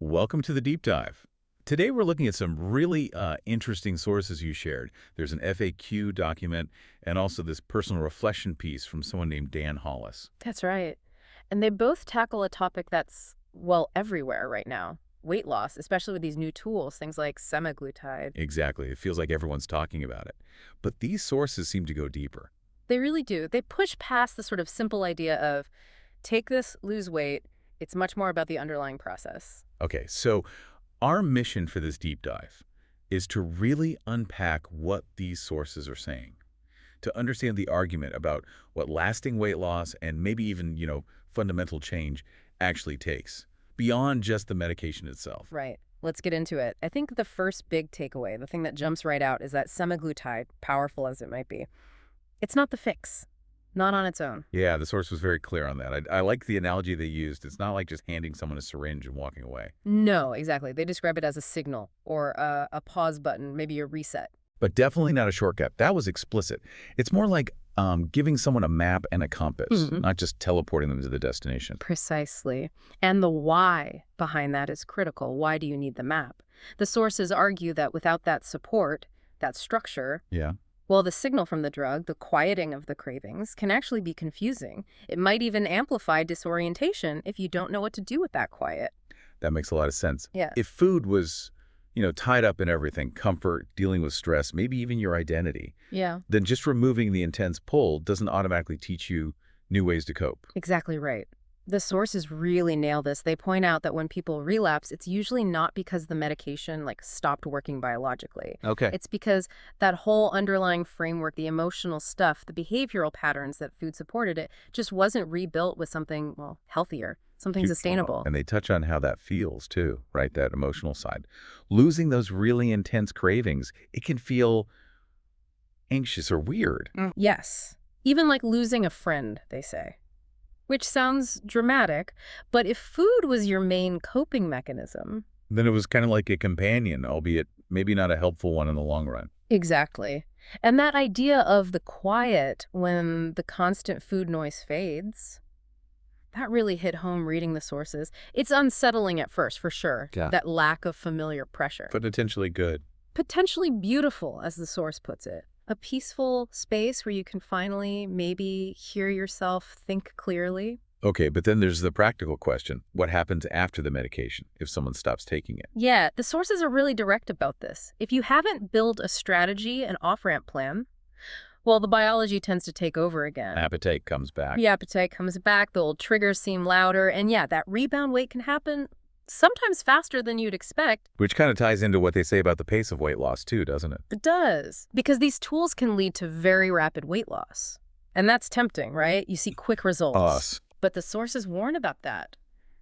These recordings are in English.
Welcome to the deep dive. Today we're looking at some really interesting sources you shared. There's an FAQ document and also this personal reflection piece from someone named Dan Hollis. That's right. And they both tackle a topic that's, well, everywhere right now. Weight loss, especially with these new tools, things like semaglutide. Exactly. It feels like everyone's talking about it. But these sources seem to go deeper. They really do. They push past the sort of simple idea of take this, lose weight. It's much more about the underlying process. Okay, so our mission for this deep dive is to really unpack what these sources are saying, to understand the argument about what lasting weight loss and maybe even, fundamental change actually takes, beyond just the medication itself. Right. Let's get into it. I think the first big takeaway, the thing that jumps right out, is that semaglutide, powerful as it might be, it's not the fix. Not on its own. Yeah, the source was very clear on that. I like the analogy they used. It's not like just handing someone a syringe and walking away. No, exactly. They describe it as a signal or a pause button, maybe a reset. But definitely not a shortcut. That was explicit. It's more like giving someone a map and a compass, not just teleporting them to the destination. Precisely. And the why behind that is critical. Why do you need the map? The sources argue that without that support, that structure, Yeah. well, the signal from the drug, the quieting of the cravings, can actually be confusing. It might even amplify disorientation if you don't know what to do with that quiet. That makes a lot of sense. Yeah. If food was, tied up in everything, comfort, dealing with stress, maybe even your identity, Yeah. then just removing the intense pull doesn't automatically teach you new ways to cope. Exactly right. The sources really nail this. They point out that when people relapse, it's usually not because the medication stopped working biologically. Okay. It's because that whole underlying framework, the emotional stuff, the behavioral patterns that food supported it, just wasn't rebuilt with something, well, healthier, something sustainable. And they touch on how that feels too, right? That emotional side. Losing those really intense cravings, it can feel anxious or weird. Yes. Even like losing a friend, they say. Which sounds dramatic, but if food was your main coping mechanism... Then it was kind of like a companion, albeit maybe not a helpful one in the long run. Exactly. And that idea of the quiet when the constant food noise fades, that really hit home reading the sources. It's unsettling at first, for sure, Yeah. that lack of familiar pressure. But potentially good. Potentially beautiful, as the source puts it. A peaceful space where you can finally maybe hear yourself think clearly. Okay, but then there's the practical question. What happens after the medication if someone stops taking it? Yeah, the sources are really direct about this. If you haven't built a strategy, an off-ramp plan, well, the biology tends to take over again. Appetite comes back. The appetite comes back, the old triggers seem louder, and yeah, that rebound weight can happen sometimes faster than you'd expect. Which kind of ties into what they say about the pace of weight loss too, doesn't it? It does, because these tools can lead to very rapid weight loss. And that's tempting, right? You see quick results. But the sources warn about that.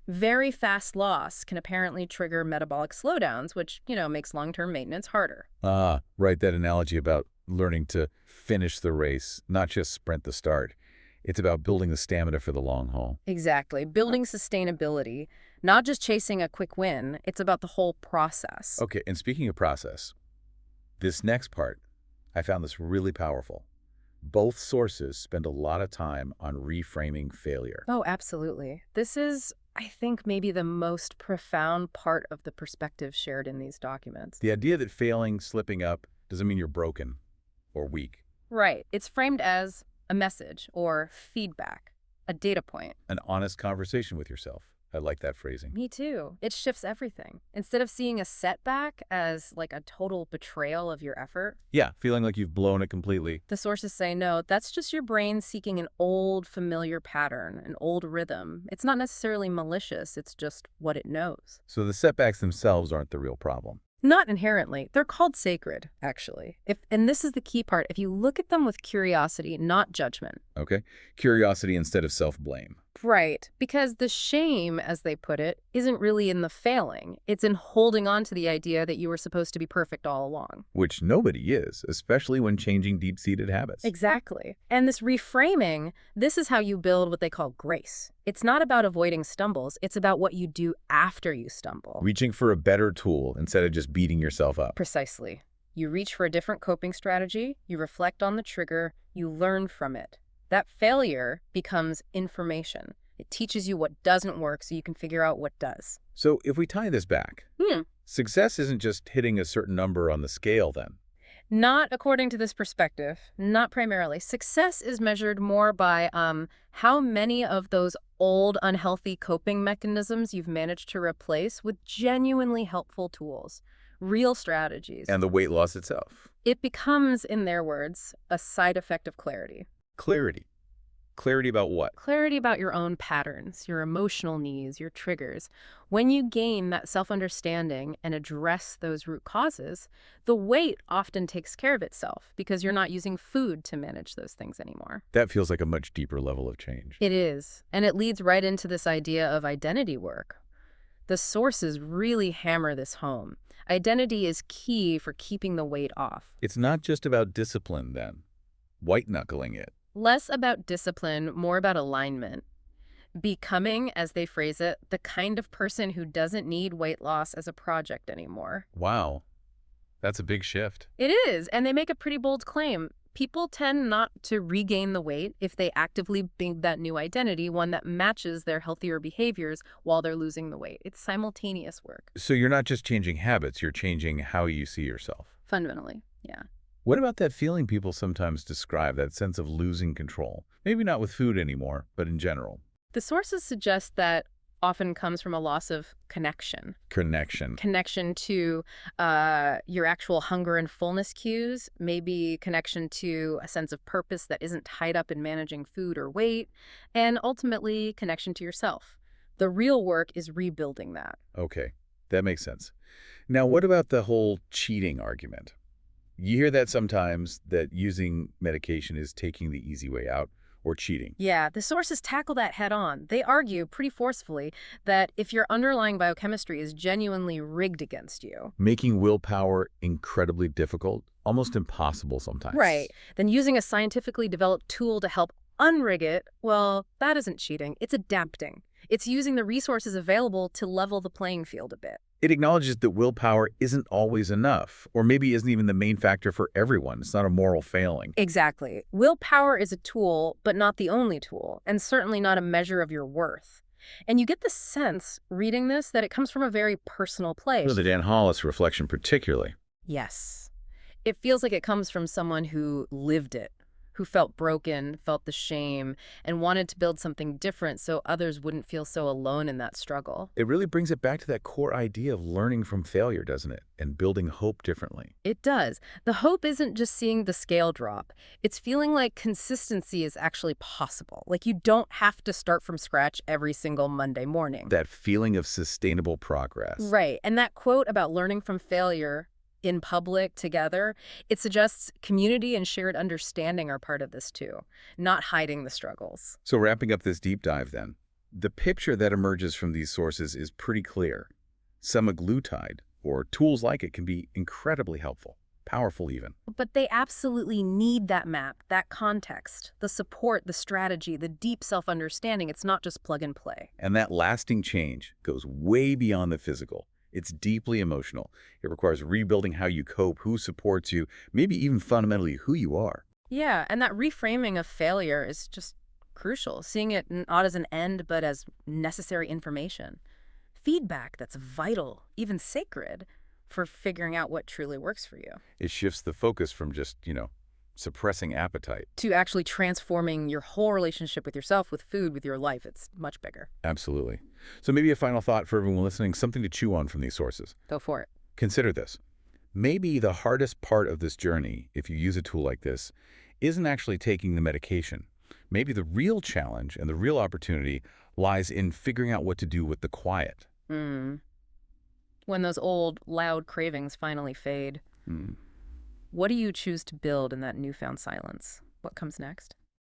Very fast loss can apparently trigger metabolic slowdowns, which, makes long-term maintenance harder. Right, that analogy about learning to finish the race, not just sprint the start. It's about building the stamina for the long haul. Exactly. Building sustainability, not just chasing a quick win. It's about the whole process. Okay, and speaking of process, this next part, I found this really powerful. Both sources spend a lot of time on reframing failure. Oh, absolutely. This is, I think, maybe the most profound part of the perspective shared in these documents. The idea that failing, slipping up, doesn't mean you're broken or weak. Right. It's framed as a message or feedback, a data point. An honest conversation with yourself. I like that phrasing. Me too. It shifts everything. Instead of seeing a setback as a total betrayal of your effort, Yeah, feeling like you've blown it completely. the sources say, no, that's just your brain seeking an old familiar pattern, an old rhythm. It's not necessarily malicious. It's just what it knows. So the setbacks themselves aren't the real problem. Not inherently. They're called sacred, actually. And this is the key part, if you look at them with curiosity, not judgment. Okay? Curiosity instead of self-blame. Right. Because the shame, as they put it, isn't really in the failing. It's in holding on to the idea that you were supposed to be perfect all along. Which nobody is, especially when changing deep-seated habits. Exactly. And this reframing, this is how you build what they call grace. It's not about avoiding stumbles. It's about what you do after you stumble. Reaching for a better tool instead of just beating yourself up. Precisely. You reach for a different coping strategy, you reflect on the trigger, you learn from it. That failure becomes information. It teaches you what doesn't work so you can figure out what does. So if we tie this back, Hmm. success isn't just hitting a certain number on the scale then. Not according to this perspective, not primarily. Success is measured more by how many of those old unhealthy coping mechanisms you've managed to replace with genuinely helpful tools, real strategies. And the weight loss itself. It becomes, in their words, a side effect of clarity. Clarity. Clarity about what? Clarity about your own patterns, your emotional needs, your triggers. When you gain that self-understanding and address those root causes, the weight often takes care of itself because you're not using food to manage those things anymore. That feels like a much deeper level of change. It is, and it leads right into this idea of identity work. The sources really hammer this home. Identity is key for keeping the weight off. It's not just about discipline then. White-knuckling it. Less about discipline, more about alignment. Becoming, as they phrase it, the kind of person who doesn't need weight loss as a project anymore. Wow. That's a big shift. It is, and they make a pretty bold claim. People tend not to regain the weight if they actively build that new identity, one that matches their healthier behaviors while they're losing the weight. It's simultaneous work. So you're not just changing habits, you're changing how you see yourself. Fundamentally, yeah. What about that feeling people sometimes describe, that sense of losing control? Maybe not with food anymore, but in general. The sources suggest that often comes from a loss of connection. Connection to your actual hunger and fullness cues, maybe connection to a sense of purpose that isn't tied up in managing food or weight, and ultimately connection to yourself. The real work is rebuilding that. Okay, that makes sense. Now, what about the whole cheating argument? You hear that sometimes, that using medication is taking the easy way out, or cheating. Yeah, the sources tackle that head on. They argue pretty forcefully that if your underlying biochemistry is genuinely rigged against you, Making willpower incredibly difficult, almost impossible sometimes. right, then using a scientifically developed tool to help unrig it, well, that isn't cheating. It's adapting. It's using the resources available to level the playing field a bit. It acknowledges that willpower isn't always enough, or maybe isn't even the main factor for everyone. It's not a moral failing. Exactly. Willpower is a tool, but not the only tool, and certainly not a measure of your worth. And you get the sense, reading this, that it comes from a very personal place. The Dan Hollis reflection particularly. Yes. It feels like it comes from someone who lived it, who felt broken, felt the shame, and wanted to build something different so others wouldn't feel so alone in that struggle. It really brings it back to that core idea of learning from failure, doesn't it? And building hope differently. It does. The hope isn't just seeing the scale drop. It's feeling like consistency is actually possible. Like you don't have to start from scratch every single Monday morning. That feeling of sustainable progress. Right. And that quote about learning from failure in public together, it suggests community and shared understanding are part of this too, not hiding the struggles. So wrapping up this deep dive then, the picture that emerges from these sources is pretty clear. Semaglutide, or tools like it, can be incredibly helpful, powerful even. But they absolutely need that map, that context, the support, the strategy, the deep self-understanding. It's not just plug and play. And that lasting change goes way beyond the physical. It's deeply emotional. It requires rebuilding how you cope, who supports you, maybe even fundamentally who you are. Yeah, and that reframing of failure is just crucial, seeing it not as an end, but as necessary information. Feedback that's vital, even sacred, for figuring out what truly works for you. It shifts the focus from just, suppressing appetite. To actually transforming your whole relationship with yourself, with food, with your life. It's much bigger. Absolutely. So maybe a final thought for everyone listening, something to chew on from these sources. Go for it. Consider this. Maybe the hardest part of this journey, if you use a tool like this, isn't actually taking the medication. Maybe the real challenge and the real opportunity lies in figuring out what to do with the quiet. When those old, loud cravings finally fade, what do you choose to build in that newfound silence? What comes next?